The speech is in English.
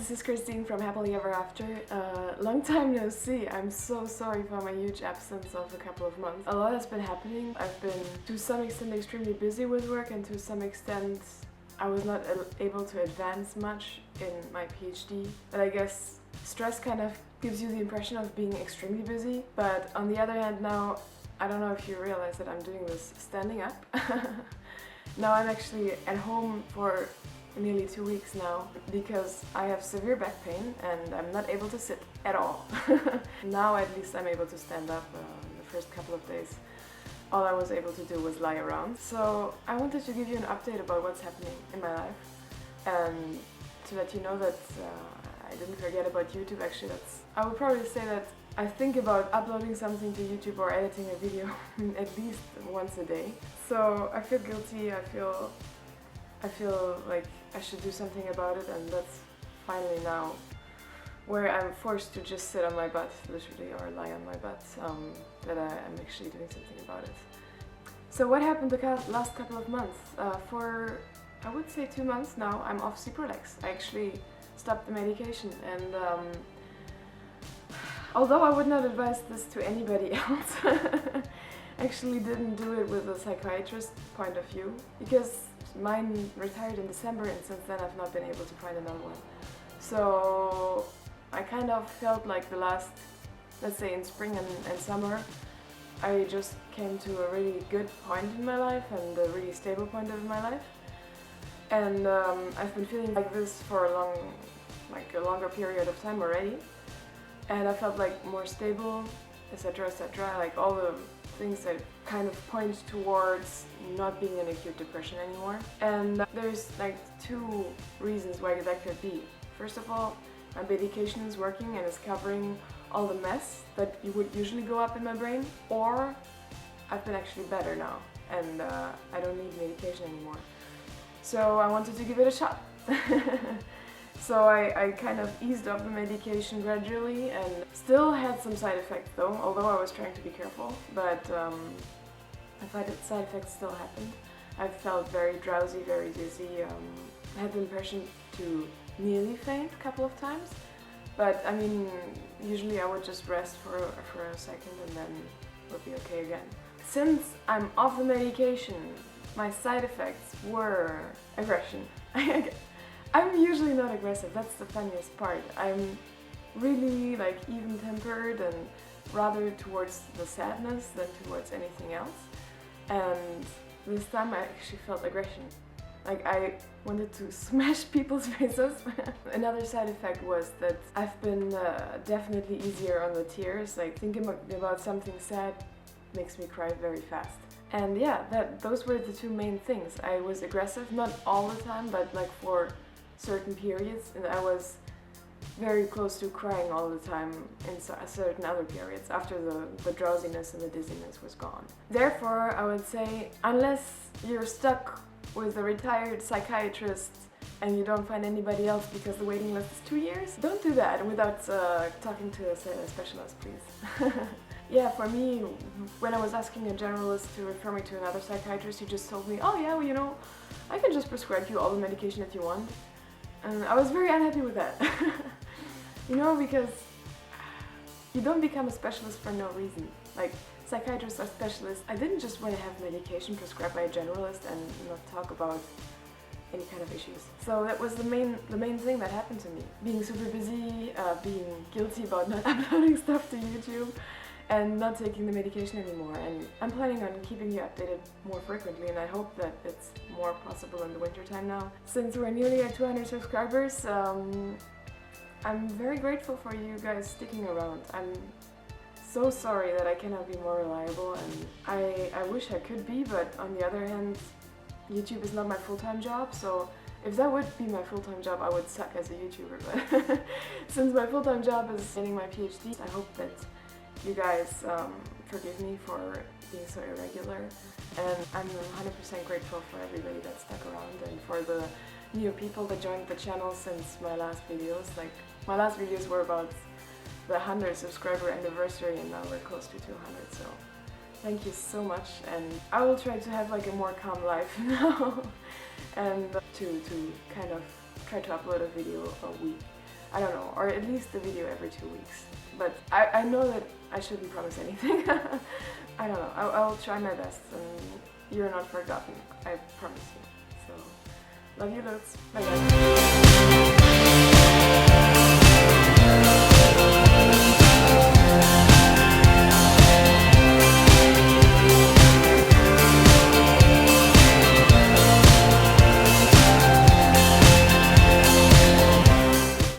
this is Christine from Happily Ever After. Long time no see. I'm so sorry for my huge absence of a couple of months. A lot has been happening. I've been to some extent extremely busy with work, and to some extent I was not able to advance much in my PhD. But I guess stress kind of gives you the impression of being extremely busy. But on the other hand, now I don't know if you realize that I'm doing this standing up. Now I'm actually at home for nearly 2 weeks now because I have severe back pain and I'm not able to sit at all. Now at least I'm able to stand up. The first couple of days all I was able to do was lie around. So I wanted to give you an update about what's happening in my life and to let you know that I didn't forget about YouTube. Actually, I would probably say that I think about uploading something to YouTube or editing a video at least once a day. So I feel guilty, I feel like I should do something about it, and that's finally now where I'm forced to just sit on my butt, literally, or lie on my butt, that I'm actually doing something about it. So what happened the last couple of months? For, I would say 2 months now, I'm off Cipralex. I actually stopped the medication, and although I would not advise this to anybody else, actually didn't do it with a psychiatrist point of view, because mine retired in December and since then I've not been able to find another one. So I kind of felt like the last, let's say in spring and summer, I just came to a really good point in my life and a really stable point in my life. And I've been feeling like this for a longer period of time already. And I felt like more stable, etc, etc, like all the things that kind of point towards not being in acute depression anymore. And there's like 2 reasons why that could be. First of all, my medication is working and is covering all the mess that would usually go up in my brain, or I've been actually better now and I don't need medication anymore. So I wanted to give it a shot. So I kind of eased off the medication gradually and still had some side effects though, although I was trying to be careful, but side effects still happened. I felt very drowsy, very dizzy, I had the impression to nearly faint a couple of times, but I mean, usually I would just rest for a second and then it would be okay again. Since I'm off the medication, my side effects were aggression. I'm usually not aggressive, that's the funniest part. I'm really like even-tempered and rather towards the sadness than towards anything else. And this time I actually felt aggression. Like I wanted to smash people's faces. Another side effect was that I've been definitely easier on the tears. Like thinking about something sad makes me cry very fast. And yeah, those were the 2 main things. I was aggressive, not all the time, but like for certain periods, and I was very close to crying all the time in certain other periods after the drowsiness and the dizziness was gone. Therefore, I would say, unless you're stuck with a retired psychiatrist and you don't find anybody else because the waiting list is 2 years, don't do that without talking to a specialist, please. Yeah, for me, when I was asking a generalist to refer me to another psychiatrist, he just told me, oh yeah, well, you know, I can just prescribe you all the medication that you want. And I was very unhappy with that. You know, because you don't become a specialist for no reason. Like, psychiatrists are specialists. I didn't just want to have medication prescribed by a generalist and not talk about any kind of issues. So that was the main thing that happened to me. Being super busy, being guilty about not uploading stuff to YouTube, and not taking the medication anymore. And I'm planning on keeping you updated more frequently, and I hope that it's more possible in the winter time now. Since we're nearly at 200 subscribers, I'm very grateful for you guys sticking around. I'm so sorry that I cannot be more reliable, and I wish I could be, but on the other hand, YouTube is not my full-time job, so if that would be my full-time job, I would suck as a YouTuber. But since my full-time job is getting my PhD, I hope that you guys forgive me for being so irregular, and I'm 100% grateful for everybody that stuck around and for the new people that joined the channel since my last videos. Like, my last videos were about the 100 subscriber anniversary, and now we're close to 200, so thank you so much, and I will try to have like a more calm life now and to kind of try to upload a video a week. I don't know, or at least a video every 2 weeks. But I know that I shouldn't promise anything. I don't know, I'll try my best, and you're not forgotten, I promise you. So, love you loads, bye guys.